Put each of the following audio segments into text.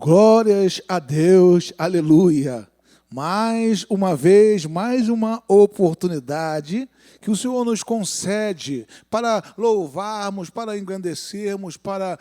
Glórias a Deus, aleluia. Mais uma vez, mais uma oportunidade que o Senhor nos concede para louvarmos, para engrandecermos, para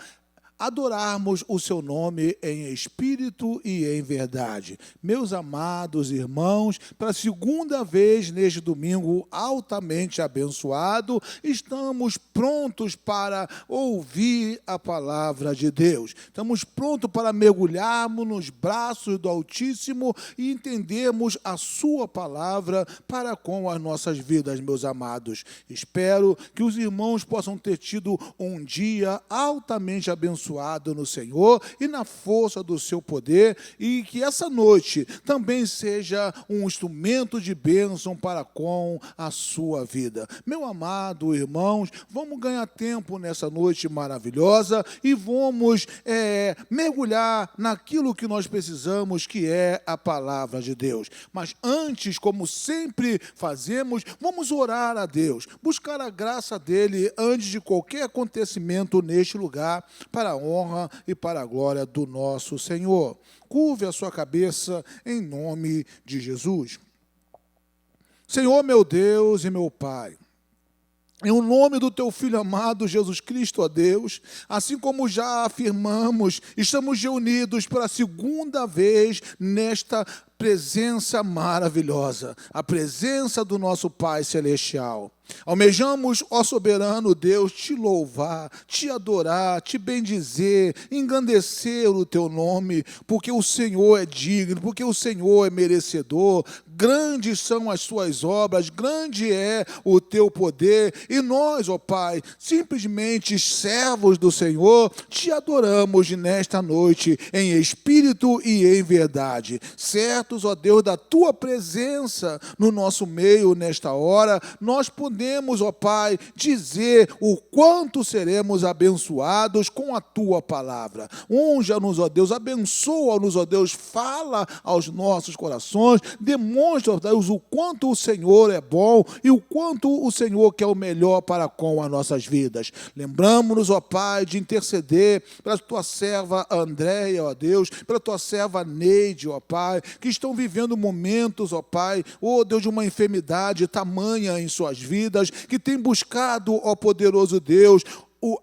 adorarmos o seu nome em espírito e em verdade. Meus amados irmãos, para a segunda vez neste domingo altamente abençoado, estamos prontos para ouvir a palavra de Deus. Estamos prontos para mergulharmos nos braços do Altíssimo e entendermos a sua palavra para com as nossas vidas, meus amados. Espero que os irmãos possam ter tido um dia altamente abençoado no Senhor e na força do seu poder, e que essa noite também seja um instrumento de bênção para com a sua vida. Meu amado irmãos, vamos ganhar tempo nessa noite maravilhosa e vamos mergulhar naquilo que nós precisamos, que é a palavra de Deus. Mas antes, como sempre fazemos, vamos orar a Deus, buscar a graça dele antes de qualquer acontecimento neste lugar, para a honra e para a glória do nosso Senhor. Curve a sua cabeça em nome de Jesus. Senhor, meu Deus e meu Pai, em o nome do teu Filho amado, Jesus Cristo, ó Deus, assim como já afirmamos, estamos reunidos pela segunda vez nesta presença maravilhosa, a presença do nosso Pai Celestial. Almejamos, ó soberano Deus, te louvar, te adorar, te bendizer, engrandecer o teu nome, porque o Senhor é digno, porque o Senhor é merecedor. Grandes são as suas obras, grande é o teu poder, e nós, ó Pai, simplesmente servos do Senhor, te adoramos nesta noite, em espírito e em verdade. Certos, ó Deus, da tua presença no nosso meio nesta hora, nós podemos, ó Pai, dizer o quanto seremos abençoados com a tua palavra. Unja-nos, ó Deus, abençoa-nos, ó Deus, fala aos nossos corações, demonstra, ó Deus, o quanto o Senhor é bom e o quanto o Senhor quer o melhor para com as nossas vidas. Lembramos-nos, ó Pai, de interceder pela tua serva Andréia, ó Deus, pela tua serva Neide, ó Pai, que estão vivendo momentos, ó Pai, ó Deus, de uma enfermidade tamanha em suas vidas, que tem buscado, ó poderoso Deus,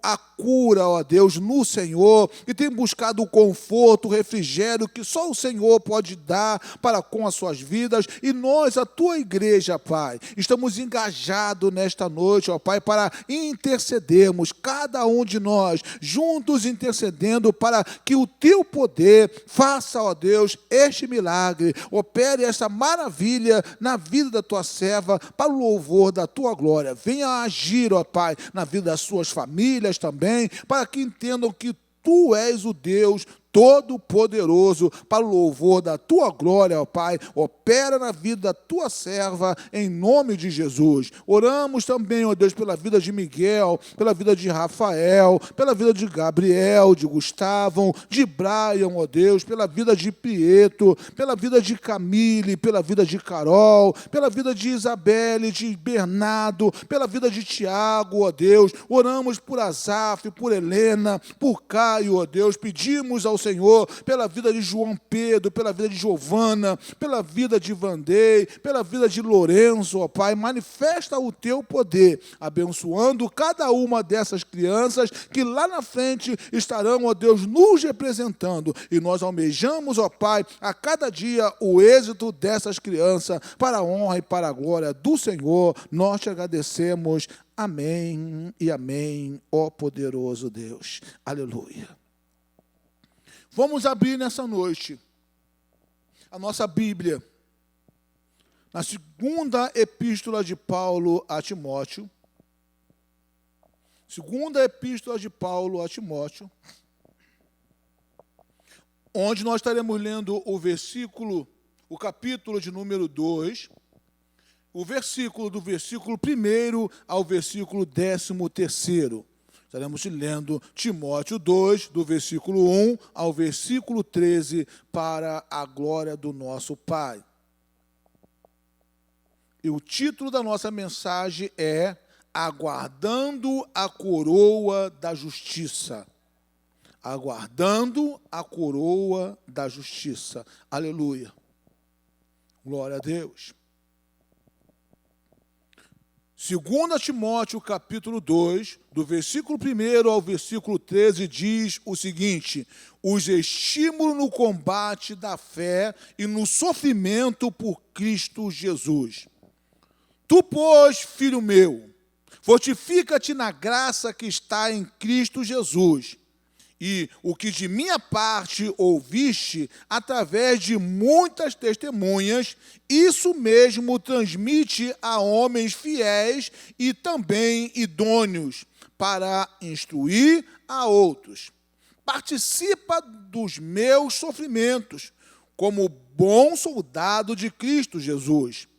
a cura, ó Deus, no Senhor, e tem buscado o conforto, o refrigério que só o Senhor pode dar para com as suas vidas, e nós, a tua igreja, Pai, estamos engajados nesta noite, ó Pai, para intercedermos, cada um de nós, juntos intercedendo para que o teu poder faça, ó Deus, este milagre, opere essa maravilha na vida da tua serva, para o louvor da tua glória. Venha agir, ó Pai, na vida das suas famílias também, para que entendam que tu és o Deus Todo-Poderoso, para o louvor da tua glória, ó Pai. Opera na vida da tua serva, em nome de Jesus. Oramos também, ó Deus, pela vida de Miguel, pela vida de Rafael, pela vida de Gabriel, de Gustavo, de Brian, ó Deus, pela vida de Pietro, pela vida de Camille, pela vida de Carol, pela vida de Isabelle, de Bernardo, pela vida de Tiago, ó Deus. Oramos por Azaf, por Helena, por Caio, ó Deus. Pedimos ao Senhor pela vida de João Pedro, pela vida de Giovana, pela vida de Vandei, pela vida de Lourenço, ó Pai. Manifesta o teu poder, abençoando cada uma dessas crianças que lá na frente estarão, ó Deus, nos representando, e nós almejamos, ó Pai, a cada dia o êxito dessas crianças, para a honra e para a glória do Senhor. Nós te agradecemos. Amém e amém, ó poderoso Deus. Aleluia. Vamos abrir nessa noite a nossa Bíblia na segunda epístola de Paulo a Timóteo. Segunda epístola de Paulo a Timóteo, onde nós estaremos lendo o capítulo de número 2, do versículo 1 ao versículo 13º. Estaremos lendo Timóteo 2, do versículo 1 ao versículo 13, para a glória do nosso Pai. E o título da nossa mensagem é Aguardando a Coroa da Justiça. aguardando a coroa da justiça. Aleluia. Glória a Deus. 2 Timóteo, capítulo 2, do versículo 1 ao versículo 13, diz o seguinte: os estímulo no combate da fé e no sofrimento por Cristo Jesus. Tu, pois, filho meu, fortifica-te na graça que está em Cristo Jesus. E o que de minha parte ouviste através de muitas testemunhas, isso mesmo transmite a homens fiéis e também idôneos, para instruir a outros. Participa dos meus sofrimentos, como bom soldado de Cristo Jesus.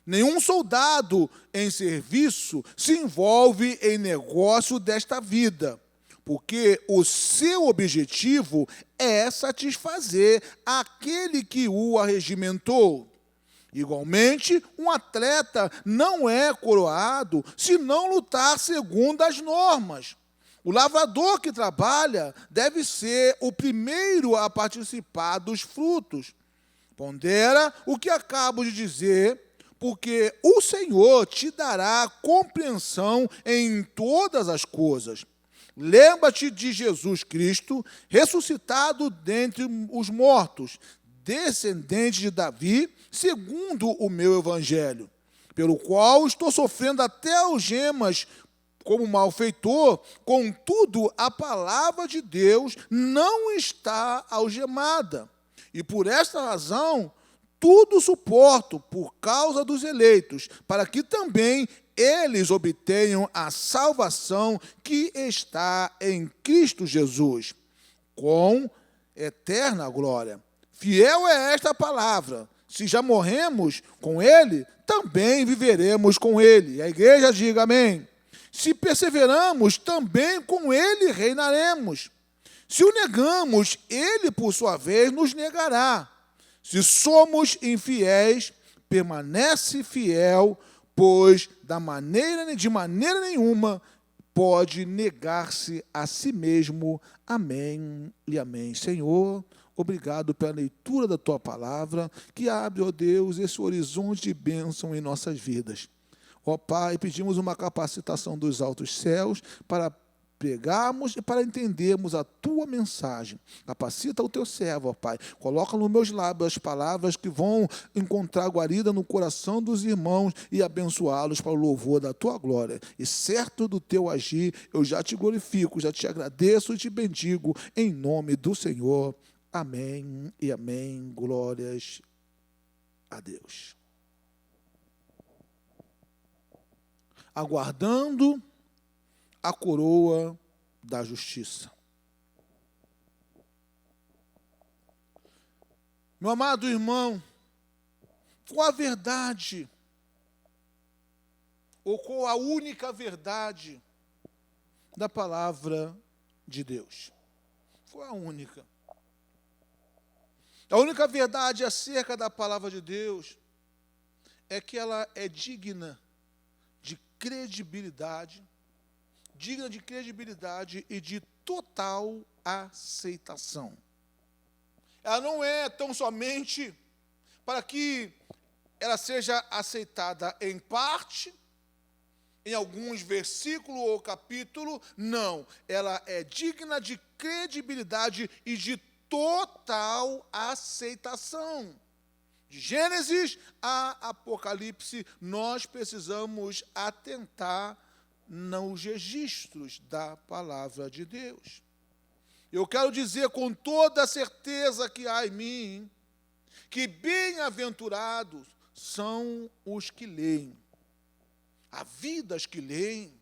Nenhum soldado em serviço se envolve em negócio desta vida, porque o seu objetivo é satisfazer aquele que o arregimentou. Igualmente, um atleta não é coroado se não lutar segundo as normas. O lavrador que trabalha deve ser o primeiro a participar dos frutos. Pondera o que acabo de dizer, porque o Senhor te dará compreensão em todas as coisas. Lembra-te de Jesus Cristo, ressuscitado dentre os mortos, descendente de Davi, segundo o meu evangelho, pelo qual estou sofrendo até algemas como malfeitor, contudo a palavra de Deus não está algemada. E por esta razão, tudo suporto por causa dos eleitos, para que também eles obtenham a salvação que está em Cristo Jesus, com eterna glória. Fiel é esta palavra. Se já morremos com ele, também viveremos com ele. A igreja diga amém. Se perseveramos, também com ele reinaremos. Se o negamos, ele, por sua vez, nos negará. Se somos infiéis, permanece fiel, pois de maneira nenhuma pode negar-se a si mesmo. Amém e amém. Senhor, obrigado pela leitura da Tua palavra, que abre, ó Deus, esse horizonte de bênção em nossas vidas. Ó Pai, pedimos uma capacitação dos altos céus para pregarmos e para entendermos a Tua mensagem. Capacita o Teu servo, ó Pai. Coloca nos meus lábios as palavras que vão encontrar guarida no coração dos irmãos e abençoá-los para o louvor da Tua glória. E certo do Teu agir, eu já Te glorifico, já Te agradeço e Te bendigo, em nome do Senhor. Amém e amém. Glórias a Deus. Aguardando a coroa da justiça. Meu amado irmão, qual a verdade, ou qual a única verdade da palavra de Deus? Qual a única? A única verdade acerca da palavra de Deus é que ela é digna de credibilidade e de total aceitação. Ela não é tão somente para que ela seja aceitada em parte, em alguns versículos ou capítulos, não. Ela é digna de credibilidade e de total aceitação. De Gênesis a Apocalipse, nós precisamos atentar nos registros da palavra de Deus. Eu quero dizer com toda a certeza que há em mim, que bem-aventurados são os que leem. Há vidas que leem,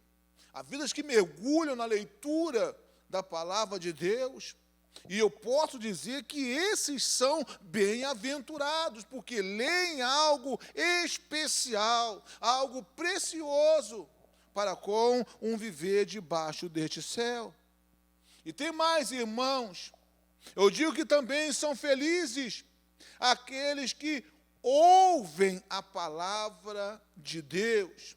há vidas que mergulham na leitura da palavra de Deus, e eu posso dizer que esses são bem-aventurados, porque leem algo especial, algo precioso, para com um viver debaixo deste céu. E tem mais, irmãos, eu digo que também são felizes aqueles que ouvem a palavra de Deus.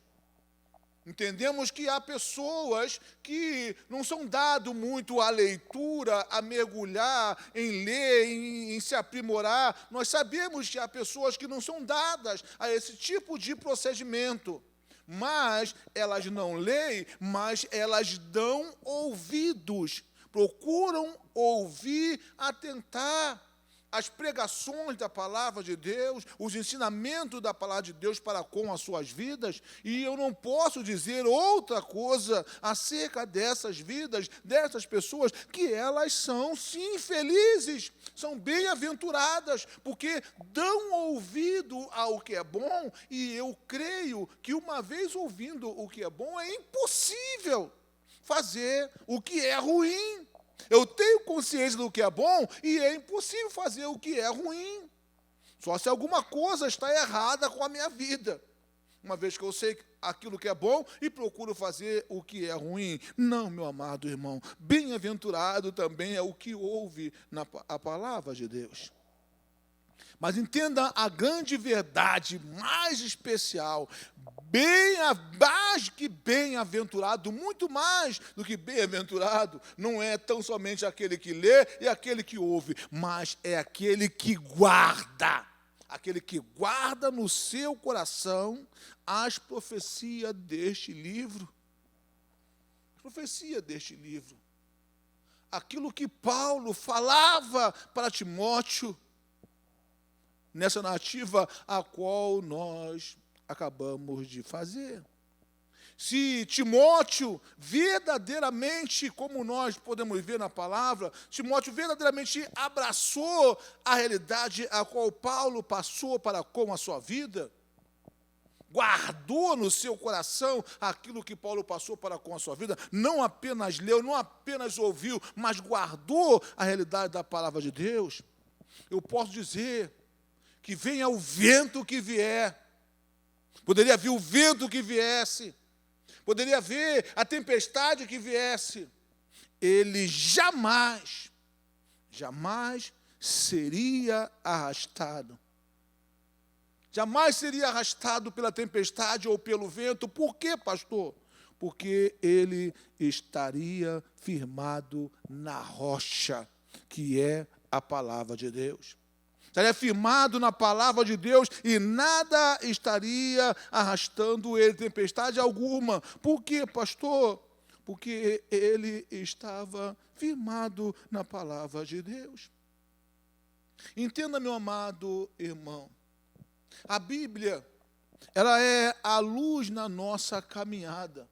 Entendemos que há pessoas que não são dadas muito à leitura, a mergulhar, em ler, em se aprimorar. Nós sabemos que há pessoas que não são dadas a esse tipo de procedimento. Mas elas não leem, mas elas dão ouvidos, procuram ouvir, atentar as pregações da palavra de Deus, os ensinamentos da palavra de Deus para com as suas vidas, e eu não posso dizer outra coisa acerca dessas vidas, dessas pessoas, que elas são, sim, felizes, são bem-aventuradas, porque dão ouvido ao que é bom, e eu creio que uma vez ouvindo o que é bom, é impossível fazer o que é ruim. Eu tenho consciência do que é bom e é impossível fazer o que é ruim. Só se alguma coisa está errada com a minha vida. Uma vez que eu sei aquilo que é bom e procuro fazer o que é ruim. Não, meu amado irmão, bem-aventurado também é o que ouve a palavra de Deus. Mas entenda a grande verdade mais especial, mais que bem-aventurado, muito mais do que bem-aventurado, não é tão somente aquele que lê e aquele que ouve, mas é aquele que guarda no seu coração as profecias deste livro. Profecia deste livro. Aquilo que Paulo falava para Timóteo, nessa narrativa a qual nós acabamos de fazer. Se Timóteo verdadeiramente, como nós podemos ver na palavra, Timóteo verdadeiramente abraçou a realidade a qual Paulo passou para com a sua vida, guardou no seu coração aquilo que Paulo passou para com a sua vida, não apenas leu, não apenas ouviu, mas guardou a realidade da palavra de Deus, eu posso dizer que venha o vento que vier, poderia vir o vento que viesse, poderia vir a tempestade que viesse, ele jamais seria arrastado. Jamais seria arrastado pela tempestade ou pelo vento. Por quê, pastor? Porque ele estaria firmado na rocha, que é a palavra de Deus. Estaria firmado na palavra de Deus e nada estaria arrastando ele, tempestade alguma. Por quê, pastor? Porque ele estava firmado na palavra de Deus. Entenda, meu amado irmão, a Bíblia, ela é a luz na nossa caminhada.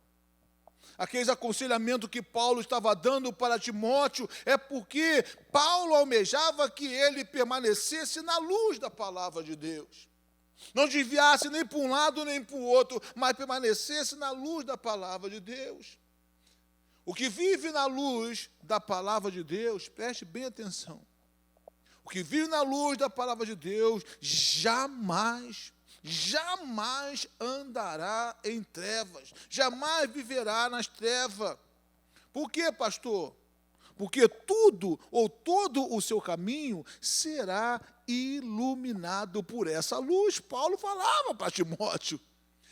Aqueles aconselhamentos que Paulo estava dando para Timóteo é porque Paulo almejava que ele permanecesse na luz da palavra de Deus. Não desviasse nem para um lado nem para o outro, mas permanecesse na luz da palavra de Deus. O que vive na luz da palavra de Deus, preste bem atenção, o que vive na luz da palavra de Deus jamais andará em trevas, jamais viverá nas trevas. Por quê, pastor? Porque tudo ou todo o seu caminho será iluminado por essa luz. Paulo falava para Timóteo,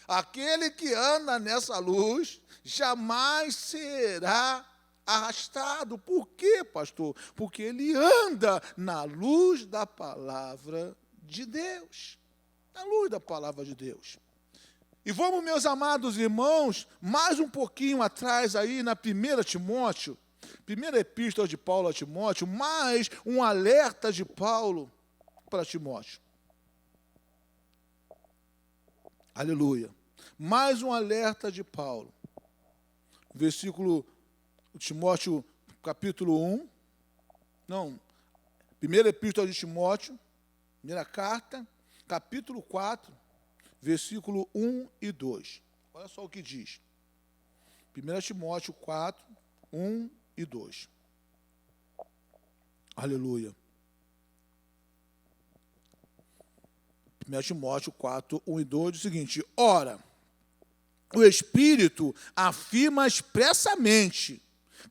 aquele que anda nessa luz jamais será arrastado. Por quê, pastor? Porque ele anda na luz da palavra de Deus. Na luz da palavra de Deus. E vamos, meus amados irmãos, mais um pouquinho atrás aí na 1 Timóteo, primeira epístola de Paulo a Timóteo, mais um alerta de Paulo para Timóteo. Aleluia. Mais um alerta de Paulo. Versículo, Timóteo, capítulo 1. Não, primeira epístola de Timóteo, primeira carta, capítulo 4, versículo 1 e 2. Olha só o que diz. 1 Timóteo 4, 1 e 2. Aleluia. 1 Timóteo 4, 1 e 2 diz o seguinte: ora, o Espírito afirma expressamente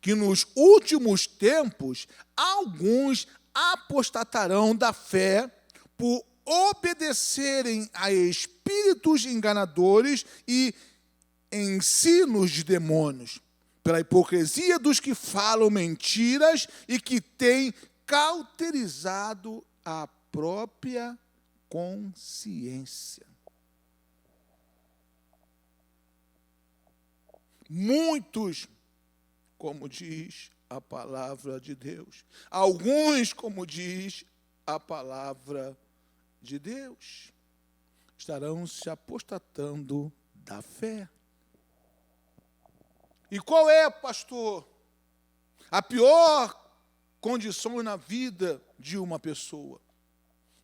que nos últimos tempos alguns apostatarão da fé por obedecerem a espíritos enganadores e ensinos de demônios, pela hipocrisia dos que falam mentiras e que têm cauterizado a própria consciência. Muitos, como diz a palavra de Deus. Alguns, como diz a palavra de Deus, estarão se apostatando da fé. E qual é, pastor, a pior condição na vida de uma pessoa?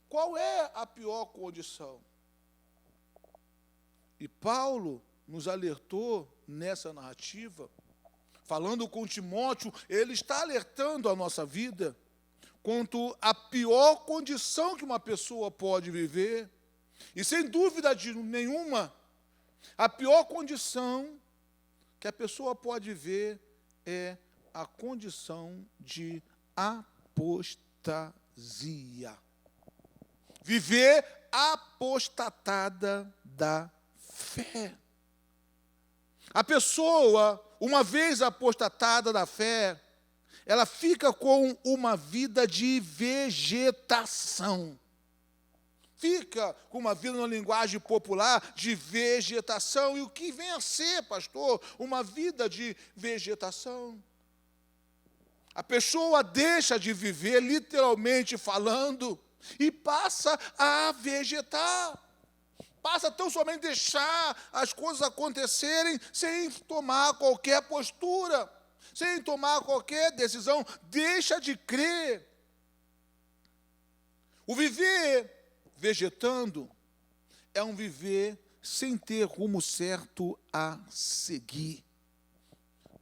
Qual é a pior condição? E Paulo nos alertou nessa narrativa, falando com Timóteo, ele está alertando a nossa vida quanto à pior condição que uma pessoa pode viver. E sem dúvida nenhuma, a pior condição que a pessoa pode viver é a condição de apostasia. Viver apostatada da fé. A pessoa, uma vez apostatada da fé, ela fica com uma vida de vegetação. Fica com uma vida, na linguagem popular, de vegetação. E o que vem a ser, pastor? Uma vida de vegetação. A pessoa deixa de viver, literalmente falando, e passa a vegetar. Passa tão somente deixar as coisas acontecerem sem tomar qualquer postura, sem tomar qualquer decisão. Deixa de crer. O viver vegetando é um viver sem ter rumo certo a seguir.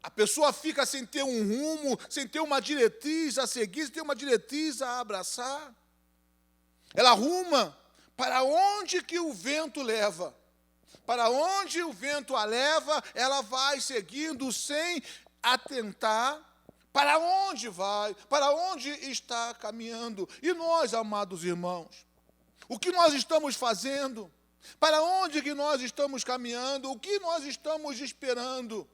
A pessoa fica sem ter um rumo, sem ter uma diretriz a seguir, sem ter uma diretriz a abraçar. Ela arruma para onde que o vento leva. Para onde o vento a leva, ela vai seguindo sem atentar para onde vai, para onde está caminhando. E nós, amados irmãos, o que nós estamos fazendo? Para onde que nós estamos caminhando? O que nós estamos esperando?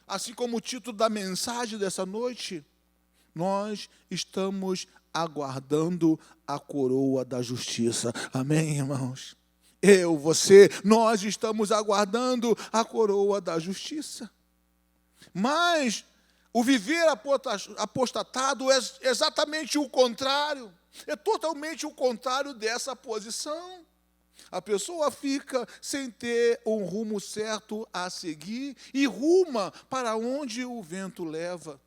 Assim como o título da mensagem dessa noite, nós estamos aguardando a coroa da justiça. Amém, irmãos? Eu, você, nós estamos aguardando a coroa da justiça. Mas o viver apostatado é exatamente o contrário. É totalmente o contrário dessa posição. A pessoa fica sem ter um rumo certo a seguir e ruma para onde o vento leva.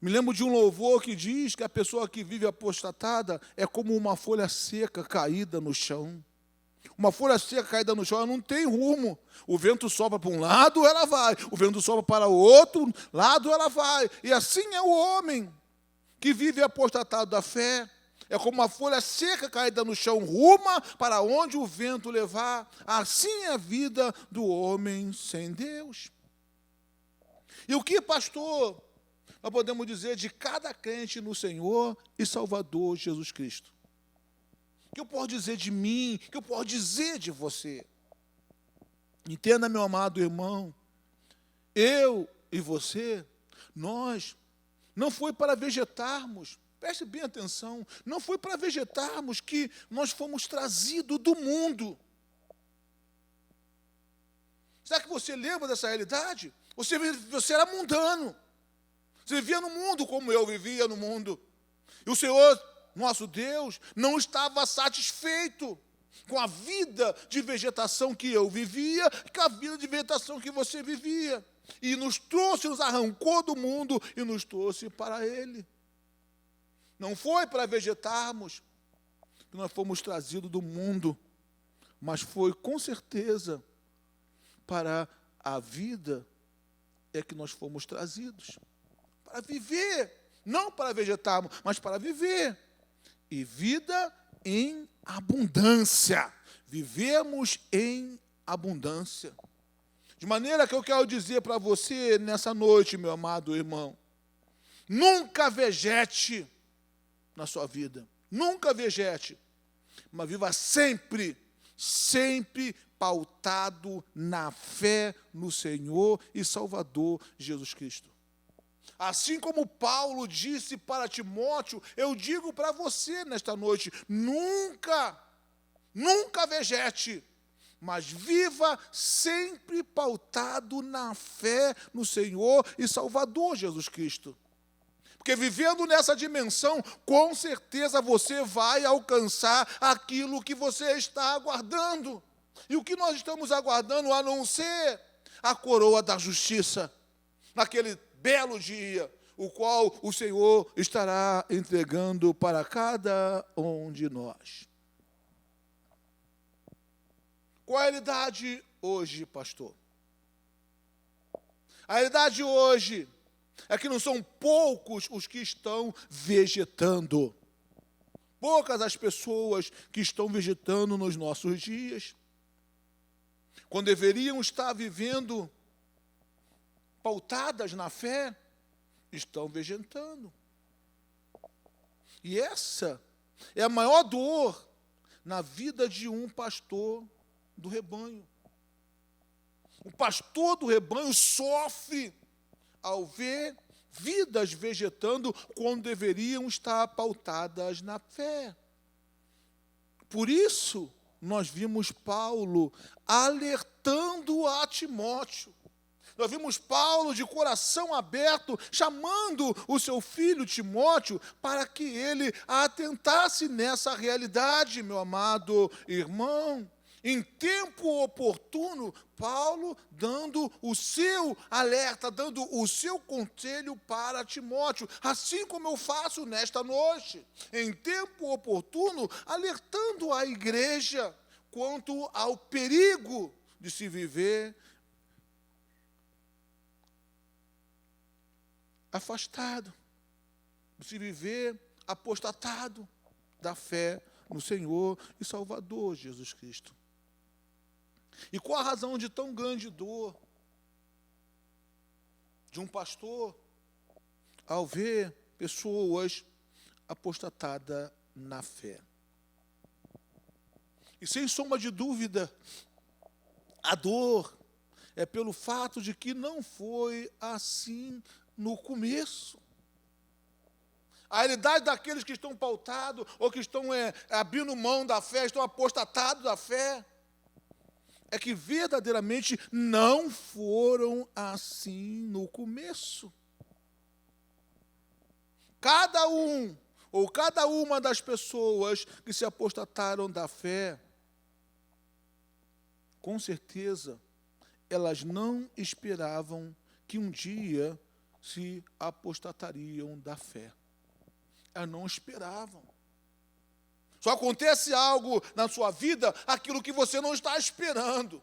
Me lembro de um louvor que diz que a pessoa que vive apostatada é como uma folha seca caída no chão. Uma folha seca caída no chão, ela não tem rumo. O vento sopra para um lado, ela vai. O vento sopra para o outro lado, ela vai. E assim é o homem que vive apostatado da fé. É como uma folha seca caída no chão, ruma para onde o vento levar. Assim é a vida do homem sem Deus. E o que, pastor, nós podemos dizer de cada crente no Senhor e Salvador Jesus Cristo? O que eu posso dizer de mim? O que eu posso dizer de você? Entenda, meu amado irmão, eu e você, nós, não foi para vegetarmos, preste bem atenção, não foi para vegetarmos que nós fomos trazidos do mundo. Será que você lembra dessa realidade? Você era mundano. Você vivia no mundo como eu vivia no mundo. E o Senhor, nosso Deus, não estava satisfeito com a vida de vegetação que eu vivia, com a vida de vegetação que você vivia. E nos trouxe, nos arrancou do mundo e nos trouxe para Ele. Não foi para vegetarmos que nós fomos trazidos do mundo, mas foi com certeza para a vida é que nós fomos trazidos. Para viver, não para vegetarmos, mas para viver. E vida em abundância. Vivemos em abundância. De maneira que eu quero dizer para você nessa noite, meu amado irmão, nunca vegete na sua vida. Nunca vegete. Mas viva sempre sempre pautado na fé no Senhor e Salvador Jesus Cristo. Assim como Paulo disse para Timóteo, eu digo para você nesta noite, nunca vegete, mas viva sempre pautado na fé no Senhor e Salvador Jesus Cristo. Porque vivendo nessa dimensão, com certeza você vai alcançar aquilo que você está aguardando. E o que nós estamos aguardando a não ser a coroa da justiça, naquele belo dia, o qual o Senhor estará entregando para cada um de nós. Qual é a realidade hoje, pastor? A realidade hoje é que não são poucos os que estão vegetando. Poucas as pessoas que estão vegetando nos nossos dias, quando deveriam estar vivendo pautadas na fé, estão vegetando. E essa é a maior dor na vida de um pastor do rebanho. O pastor do rebanho sofre ao ver vidas vegetando quando deveriam estar pautadas na fé. Por isso, nós vimos Paulo alertando a Timóteo. Nós vimos Paulo de coração aberto, chamando o seu filho Timóteo para que ele atentasse nessa realidade, meu amado irmão. Em tempo oportuno, Paulo dando o seu alerta, dando o seu conselho para Timóteo, assim como eu faço nesta noite. Em tempo oportuno, alertando a igreja quanto ao perigo de se viver afastado, de se viver apostatado da fé no Senhor e Salvador Jesus Cristo. E qual a razão de tão grande dor de um pastor ao ver pessoas apostatadas na fé? E sem sombra de dúvida, a dor é pelo fato de que não foi assim no começo. A realidade daqueles que estão pautados ou que estão abrindo mão da fé, estão apostatados da fé, é que verdadeiramente não foram assim no começo. Cada um ou cada uma das pessoas que se apostataram da fé, com certeza, elas não esperavam que um dia se apostatariam da fé. Elas não esperavam. Só acontece algo na sua vida, aquilo que você não está esperando.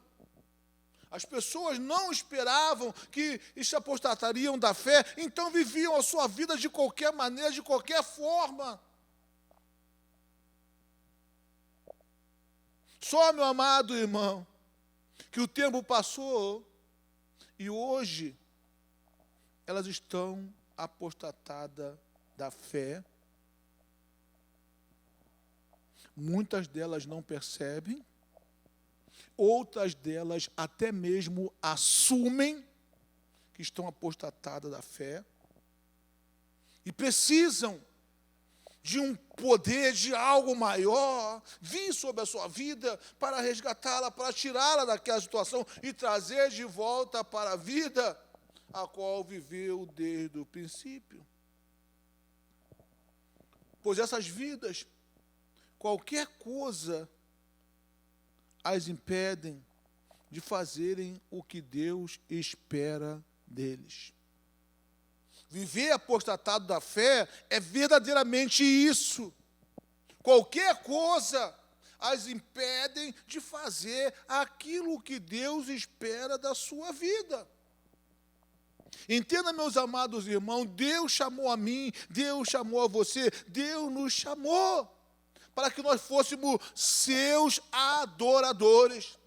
As pessoas não esperavam que se apostatariam da fé, então viviam a sua vida de qualquer maneira, de qualquer forma. Só, meu amado irmão, que o tempo passou e hoje elas estão apostatadas da fé. Muitas delas não percebem, outras delas até mesmo assumem que estão apostatadas da fé e precisam de um poder, de algo maior, vir sobre a sua vida para resgatá-la, para tirá-la daquela situação e trazer de volta para a vida a qual viveu desde o princípio. Pois essas vidas, qualquer coisa as impedem de fazerem o que Deus espera deles. Viver apostatado da fé é verdadeiramente isso. Qualquer coisa as impedem de fazer aquilo que Deus espera da sua vida. Entenda, meus amados irmãos, Deus chamou a mim, Deus chamou a você, Deus nos chamou para que nós fôssemos seus adoradores,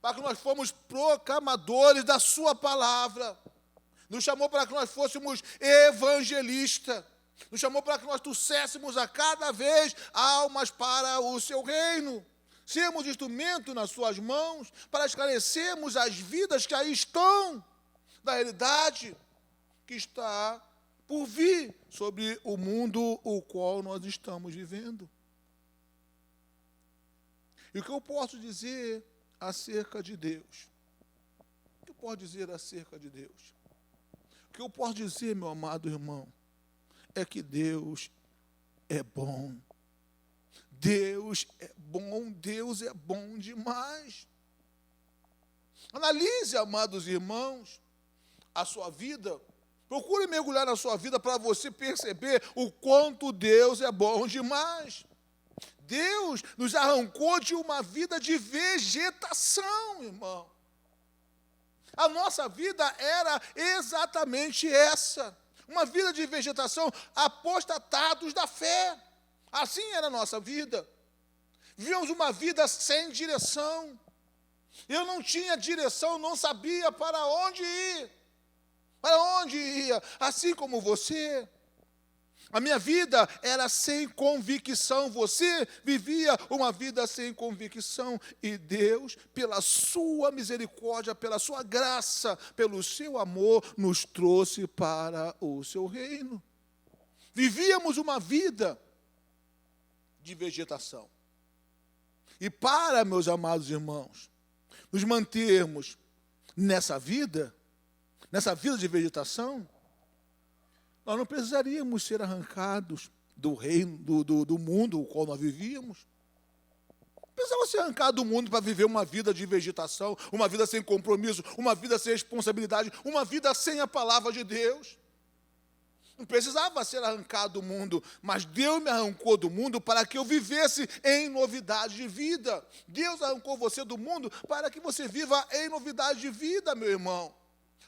para que nós fôssemos proclamadores da sua palavra. Nos chamou para que nós fôssemos evangelistas. Nos chamou para que nós trouxéssemos a cada vez almas para o seu reino. sermos instrumento nas suas mãos, para esclarecermos as vidas que aí estão, da realidade que está por vir sobre o mundo o qual nós estamos vivendo. E o que eu posso dizer acerca de Deus? O que eu posso dizer acerca de Deus? O que eu posso dizer, meu amado irmão, é que Deus é bom. Deus é bom, Deus é bom demais. Analise, amados irmãos, a sua vida. Procure mergulhar na sua vida para você perceber o quanto Deus é bom demais. Deus nos arrancou de uma vida de vegetação, irmão. A nossa vida era exatamente essa. Uma vida de vegetação, apostatados da fé. Assim era a nossa vida. Vivíamos uma vida sem direção. Eu não tinha direção, não sabia para onde ir. Para onde ia? Assim como você. A minha vida era sem convicção. Você vivia uma vida sem convicção. E Deus, pela sua misericórdia, pela sua graça, pelo seu amor, nos trouxe para o seu reino. Vivíamos uma vida de vegetação. E para, meus amados irmãos, nos mantermos nessa vida de vegetação, nós não precisaríamos ser arrancados do reino, do mundo o qual nós vivíamos. Não precisava ser arrancado do mundo para viver uma vida de vegetação, uma vida sem compromisso, uma vida sem responsabilidade, uma vida sem a palavra de Deus. Não precisava ser arrancado do mundo, mas Deus me arrancou do mundo para que eu vivesse em novidade de vida. Deus arrancou você do mundo para que você viva em novidade de vida, meu irmão.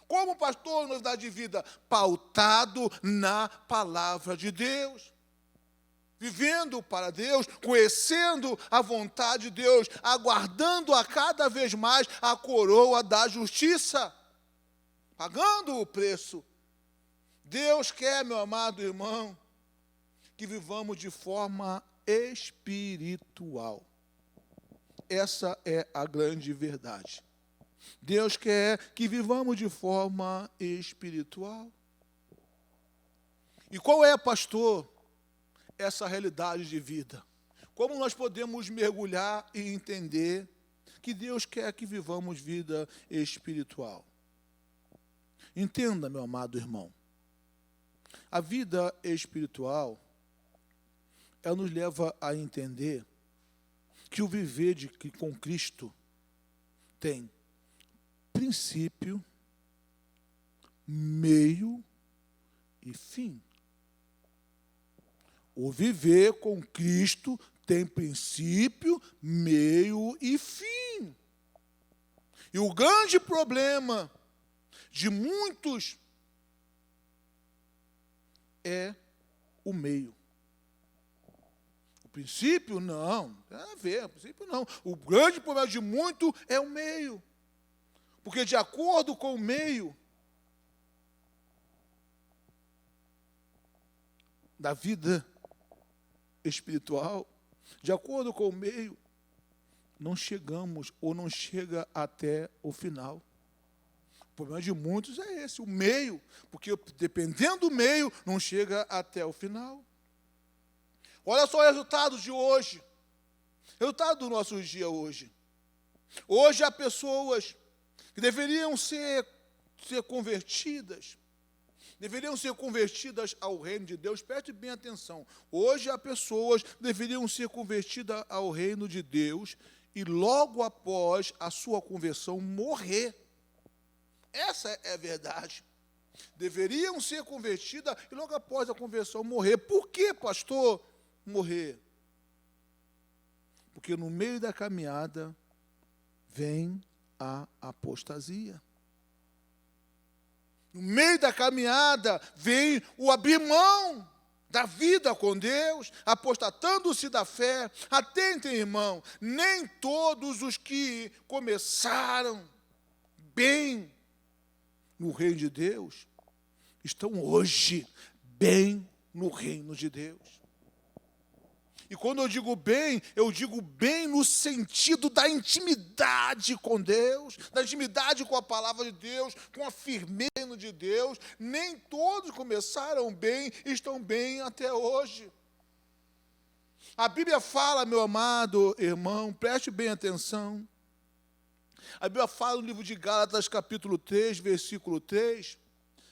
Como pastor, novidade de vida, pautado na palavra de Deus. Vivendo para Deus, conhecendo a vontade de Deus, aguardando a cada vez mais a coroa da justiça, pagando o preço. Deus quer, meu amado irmão, que vivamos de forma espiritual. Essa é a grande verdade. Deus quer que vivamos de forma espiritual. E qual é, pastor, essa realidade de vida? Como nós podemos mergulhar e entender que Deus quer que vivamos vida espiritual? Entenda, meu amado irmão, a vida espiritual, ela nos leva a entender que o viver com Cristo tem princípio, meio e fim. O viver com Cristo tem princípio, meio e fim. E o grande problema de muitos é o meio. O princípio, não. Tem a ver, o princípio não. O grande problema de muito é o meio. Porque de acordo com o meio da vida espiritual, de acordo com o meio, não chegamos ou não chega até o final. O problema de muitos é esse, o meio, porque dependendo do meio, não chega até o final. Olha só o resultado de hoje, resultado do nosso dia hoje. Hoje há pessoas que deveriam ser convertidas, ao reino de Deus. Preste bem atenção. Hoje há pessoas que deveriam ser convertidas ao reino de Deus e logo após a sua conversão morrer. Essa é a verdade. Deveriam ser convertidas e logo após a conversão morrer. Por que, pastor, morrer? Porque no meio da caminhada vem a apostasia. No meio da caminhada vem o abrir mão da vida com Deus, apostatando-se da fé. Atentem, irmão, nem todos os que começaram bem no reino de Deus estão hoje bem no reino de Deus. E quando eu digo bem no sentido da intimidade com Deus, da intimidade com a palavra de Deus, com a firmeza de Deus. Nem todos começaram bem e estão bem até hoje. A Bíblia fala, meu amado irmão, preste bem atenção. A Bíblia fala no livro de Gálatas, capítulo 3, versículo 3.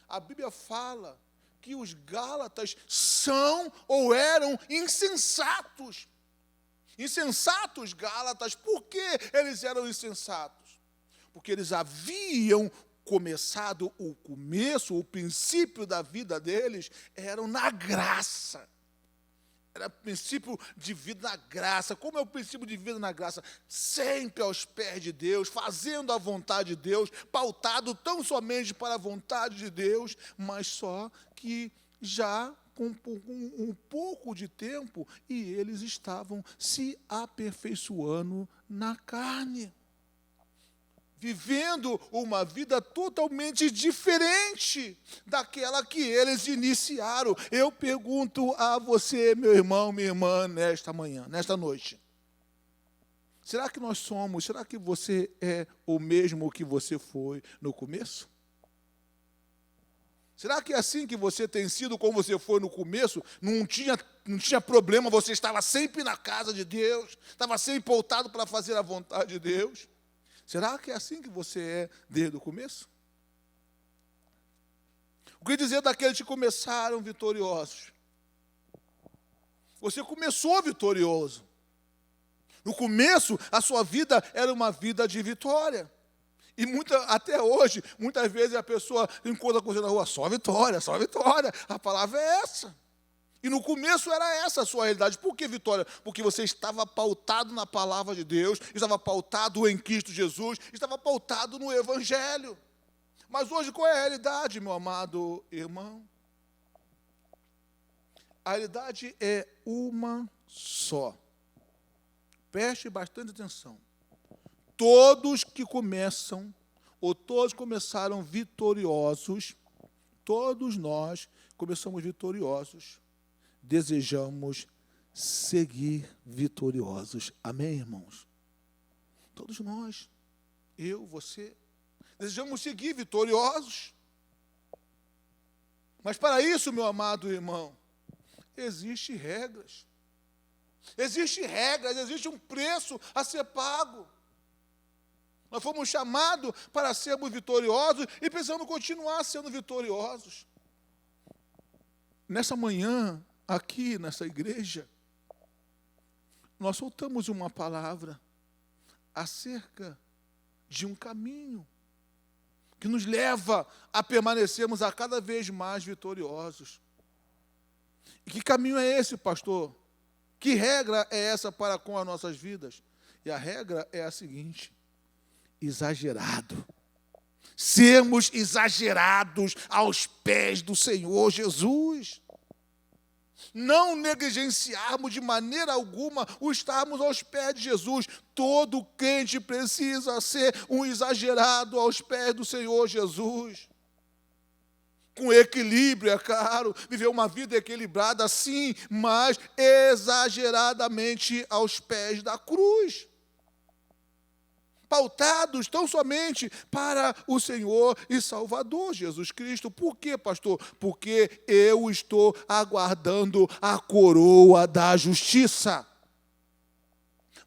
A Bíblia fala que os Gálatas são ou eram insensatos. Insensatos Gálatas. Por que eles eram insensatos? Porque eles haviam começado o princípio da vida deles eram na graça. Era o princípio de vida na graça. Como é o princípio de vida na graça? Sempre aos pés de Deus, fazendo a vontade de Deus, pautado tão somente para a vontade de Deus, mas só que já com um pouco de tempo e eles estavam se aperfeiçoando na carne, vivendo uma vida totalmente diferente daquela que eles iniciaram. Eu pergunto a você, meu irmão, minha irmã, nesta noite. Será que será que você é o mesmo que você foi no começo? Será que é assim que você tem sido como você foi no começo? Não tinha problema, você estava sempre na casa de Deus, estava sempre pautado para fazer a vontade de Deus? Será que é assim que você é desde o começo? O que dizer daqueles que começaram vitoriosos? Você começou vitorioso. No começo, a sua vida era uma vida de vitória. E até hoje, muitas vezes a pessoa encontra com você na rua, só vitória, só vitória. A palavra é essa. E no começo era essa a sua realidade. Por que vitória? Porque você estava pautado na palavra de Deus, estava pautado em Cristo Jesus, estava pautado no Evangelho. Mas hoje qual é a realidade, meu amado irmão? A realidade é uma só. Preste bastante atenção. Todos que começam, ou todos começaram vitoriosos, todos nós começamos vitoriosos, desejamos seguir vitoriosos. Amém, irmãos? Todos nós, eu, você, desejamos seguir vitoriosos. Mas para isso, meu amado irmão, existem regras. Existe um preço a ser pago. Nós fomos chamados para sermos vitoriosos e precisamos continuar sendo vitoriosos. Nessa manhã, aqui nessa igreja, nós soltamos uma palavra acerca de um caminho que nos leva a permanecermos a cada vez mais vitoriosos. E que caminho é esse, pastor? Que regra é essa para com as nossas vidas? E a regra é a seguinte: exagerado. Sermos exagerados aos pés do Senhor Jesus. Não negligenciarmos de maneira alguma o estarmos aos pés de Jesus. Todo crente precisa ser um exagerado aos pés do Senhor Jesus. Com equilíbrio, é claro, viver uma vida equilibrada, sim, mas exageradamente aos pés da cruz. Pautados tão somente para o Senhor e Salvador Jesus Cristo. Por quê, pastor? Porque eu estou aguardando a coroa da justiça.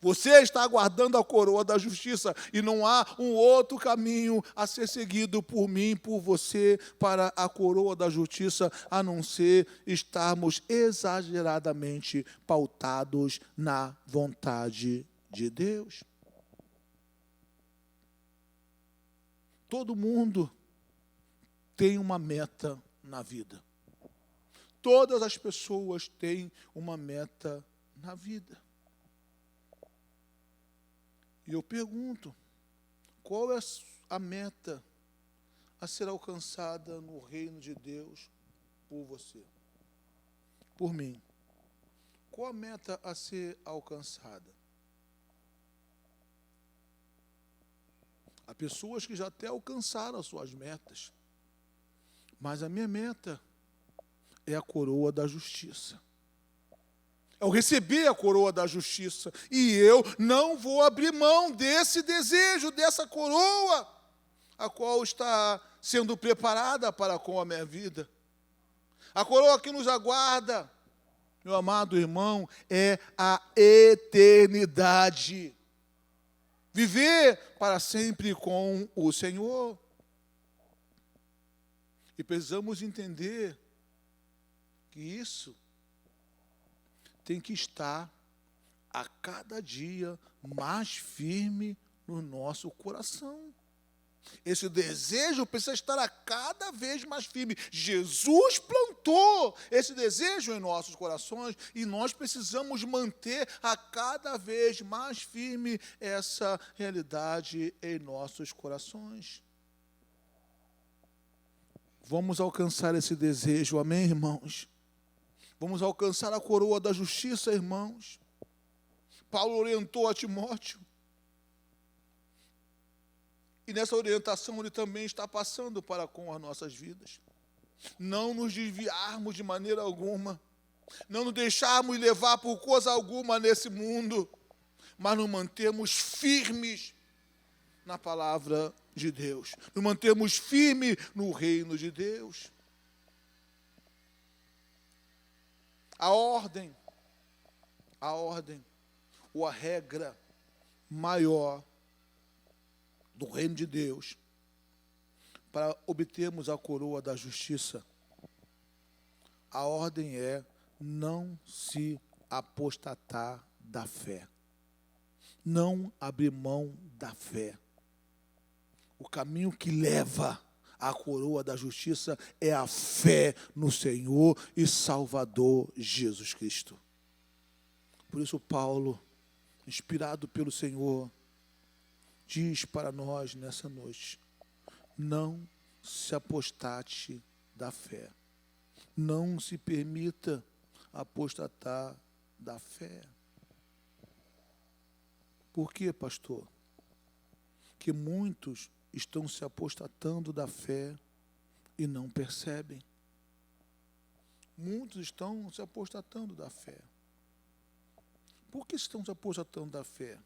Você está aguardando a coroa da justiça e não há um outro caminho a ser seguido por mim, por você, para a coroa da justiça, a não ser estarmos exageradamente pautados na vontade de Deus. Todo mundo tem uma meta na vida. Todas as pessoas têm uma meta na vida. E eu pergunto, qual é a meta a ser alcançada no reino de Deus por você? Por mim. Qual a meta a ser alcançada? Há pessoas que já até alcançaram as suas metas, mas a minha meta é a coroa da justiça. Eu recebi a coroa da justiça e eu não vou abrir mão desse desejo, dessa coroa, a qual está sendo preparada para com a minha vida. A coroa que nos aguarda, meu amado irmão, é a eternidade. Viver para sempre com o Senhor. E precisamos entender que isso tem que estar a cada dia mais firme no nosso coração. Esse desejo precisa estar a cada vez mais firme. Jesus plantou esse desejo em nossos corações e nós precisamos manter a cada vez mais firme essa realidade em nossos corações. Vamos alcançar esse desejo, amém, irmãos? Vamos alcançar a coroa da justiça, irmãos. Paulo orientou a Timóteo. E nessa orientação ele também está passando para com as nossas vidas. Não nos desviarmos de maneira alguma. Não nos deixarmos levar por coisa alguma nesse mundo. Mas nos mantermos firmes na palavra de Deus. Nos mantermos firmes no reino de Deus. A ordem, ou a regra maior do reino de Deus, para obtermos a coroa da justiça, a ordem é não se apostatar da fé. Não abrir mão da fé. O caminho que leva à coroa da justiça é a fé no Senhor e Salvador Jesus Cristo. Por isso Paulo, inspirado pelo Senhor, diz para nós nessa noite: não se apostate da fé. Não se permita apostatar da fé. Por quê, pastor? Que muitos estão se apostatando da fé e não percebem. Muitos estão se apostatando da fé. Por que estão se apostatando da fé?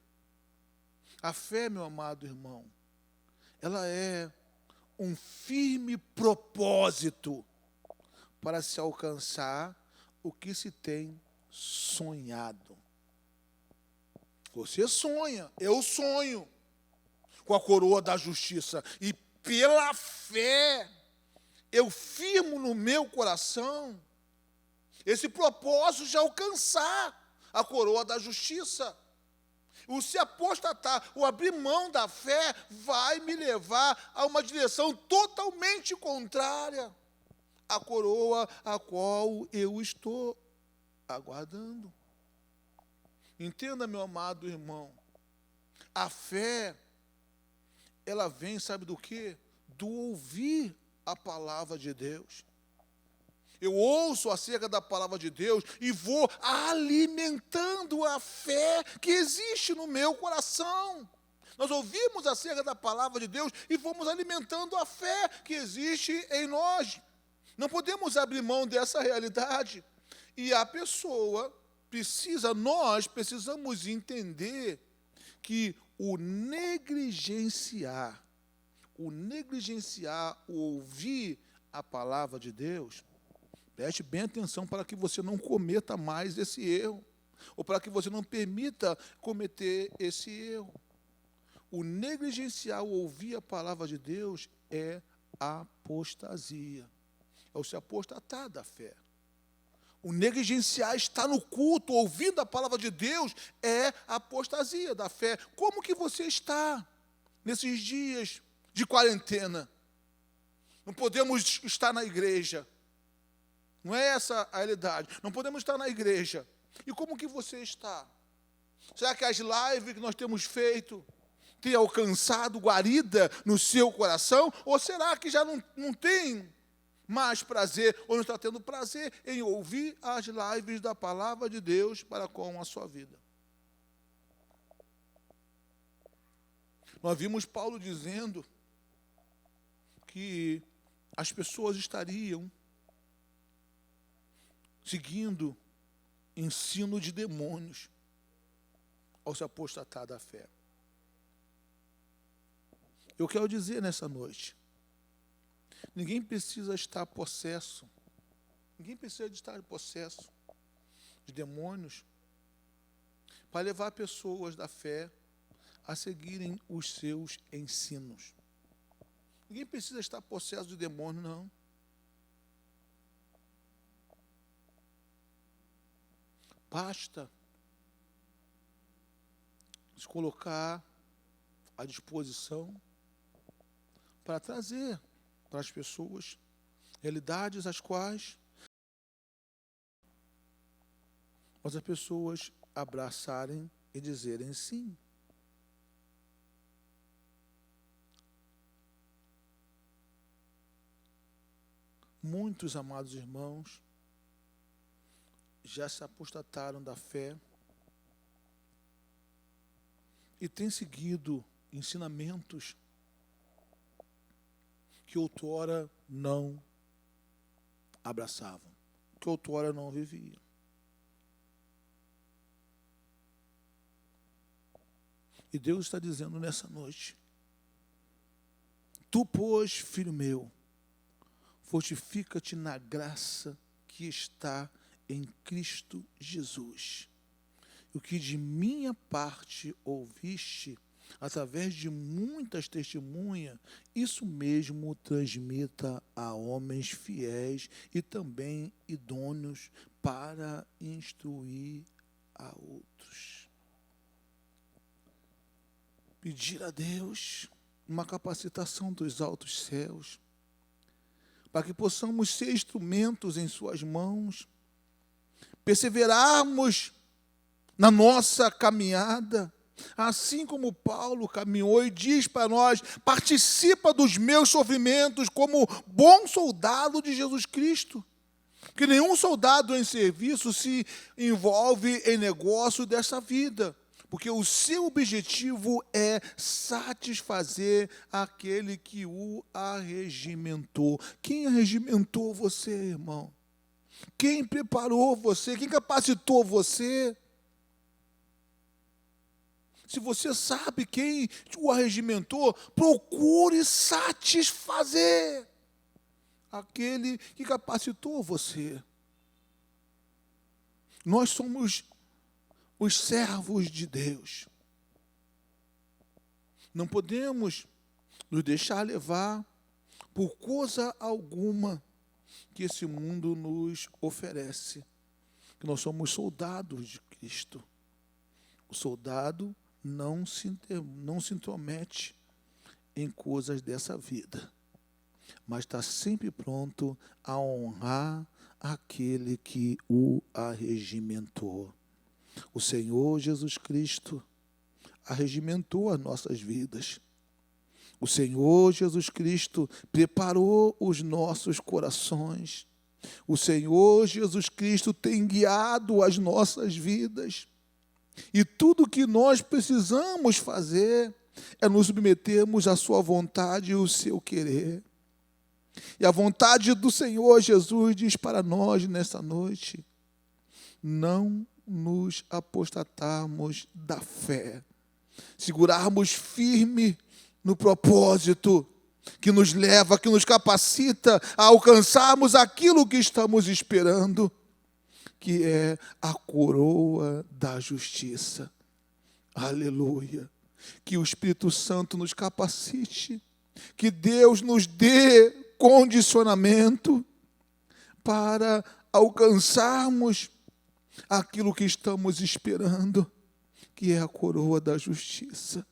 A fé, meu amado irmão, ela é um firme propósito para se alcançar o que se tem sonhado. Você sonha, eu sonho com a coroa da justiça. E pela fé, eu firmo no meu coração esse propósito de alcançar a coroa da justiça. O se apostatar, o abrir mão da fé, vai me levar a uma direção totalmente contrária à coroa a qual eu estou aguardando. Entenda, meu amado irmão, a fé, ela vem, sabe do quê? Do ouvir a palavra de Deus. Eu ouço acerca da palavra de Deus e vou alimentando a fé que existe no meu coração. Nós ouvimos acerca da palavra de Deus e vamos alimentando a fé que existe em nós. Não podemos abrir mão dessa realidade. E a pessoa nós precisamos entender que o negligenciar, o ouvir a palavra de Deus, preste bem atenção para que você não cometa mais esse erro, ou para que você não permita cometer esse erro. O negligenciar, o ouvir a palavra de Deus é apostasia, é o se apostatar da fé. O negligenciar, estar no culto, ouvindo a palavra de Deus, é apostasia da fé. Como que você está nesses dias de quarentena? Não podemos estar na igreja. Não é essa a realidade. Não podemos estar na igreja. E como que você está? Será que as lives que nós temos feito têm alcançado guarida no seu coração? Ou será que já não tem mais prazer, ou não está tendo prazer em ouvir as lives da palavra de Deus para com a sua vida? Nós vimos Paulo dizendo que as pessoas estariam seguindo ensino de demônios ao se apostatar da fé. Eu quero dizer nessa noite, ninguém precisa estar possesso, ninguém precisa de estar possesso de demônios para levar pessoas da fé a seguirem os seus ensinos. Ninguém precisa estar possesso de demônio, não. Basta se colocar à disposição para trazer para as pessoas realidades as quais as pessoas abraçarem e dizerem sim. Muitos, amados irmãos, já se apostataram da fé e têm seguido ensinamentos que outrora não abraçavam, que outrora não viviam. E Deus está dizendo nessa noite: tu, pois, filho meu, fortifica-te na graça que está em Cristo Jesus. O que de minha parte ouviste, através de muitas testemunhas, isso mesmo transmita a homens fiéis e também idôneos para instruir a outros. Pedir a Deus uma capacitação dos altos céus, para que possamos ser instrumentos em suas mãos, perseverarmos na nossa caminhada, assim como Paulo caminhou e diz para nós: participa dos meus sofrimentos como bom soldado de Jesus Cristo. Que nenhum soldado em serviço se envolve em negócio dessa vida, porque o seu objetivo é satisfazer aquele que o arregimentou. Quem arregimentou você, irmão? Quem preparou você? Quem capacitou você? Se você sabe quem o arregimentou, procure satisfazer aquele que capacitou você. Nós somos os servos de Deus. Não podemos nos deixar levar por coisa alguma que esse mundo nos oferece. Que nós somos soldados de Cristo. O soldado não se intromete em coisas dessa vida, mas está sempre pronto a honrar aquele que o arregimentou. O Senhor Jesus Cristo arregimentou as nossas vidas. O Senhor Jesus Cristo preparou os nossos corações. O Senhor Jesus Cristo tem guiado as nossas vidas. E tudo que nós precisamos fazer é nos submetermos à sua vontade e ao seu querer. E a vontade do Senhor Jesus diz para nós nessa noite: não nos apostatarmos da fé, segurarmos firme no propósito que nos leva, que nos capacita a alcançarmos aquilo que estamos esperando, que é a coroa da justiça. Aleluia. Que o Espírito Santo nos capacite, que Deus nos dê condicionamento para alcançarmos aquilo que estamos esperando, que é a coroa da justiça.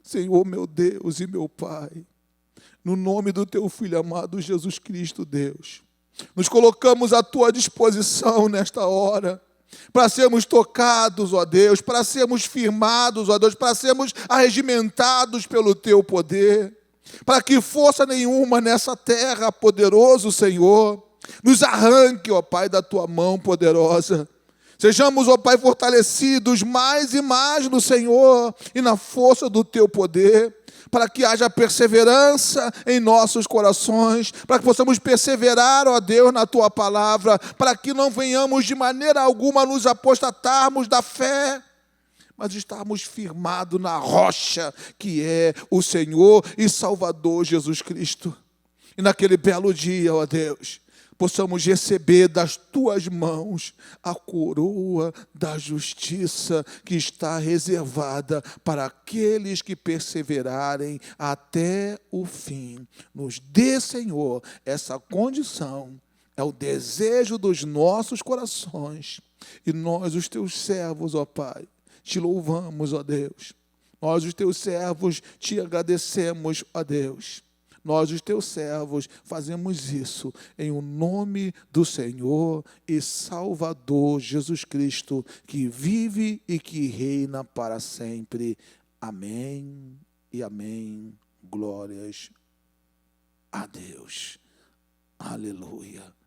Senhor, meu Deus e meu Pai, no nome do Teu Filho amado Jesus Cristo, Deus, nos colocamos à Tua disposição nesta hora, para sermos tocados, ó Deus, para sermos firmados, ó Deus, para sermos arregimentados pelo Teu poder, para que força nenhuma nessa terra, poderoso Senhor, nos arranque, ó Pai, da Tua mão poderosa. Sejamos, ó Pai, fortalecidos mais e mais no Senhor e na força do Teu poder, para que haja perseverança em nossos corações, para que possamos perseverar, ó Deus, na Tua palavra, para que não venhamos de maneira alguma nos apostatarmos da fé, mas estarmos firmados na rocha que é o Senhor e Salvador Jesus Cristo. E naquele belo dia, ó Deus, possamos receber das Tuas mãos a coroa da justiça que está reservada para aqueles que perseverarem até o fim. Nos dê, Senhor, essa condição. É o desejo dos nossos corações. E nós, os Teus servos, ó Pai, Te louvamos, ó Deus. Nós, os Teus servos, Te agradecemos, ó Deus. Nós, os Teus servos, fazemos isso em o nome do Senhor e Salvador Jesus Cristo, que vive e que reina para sempre. Amém e amém. Glórias a Deus. Aleluia.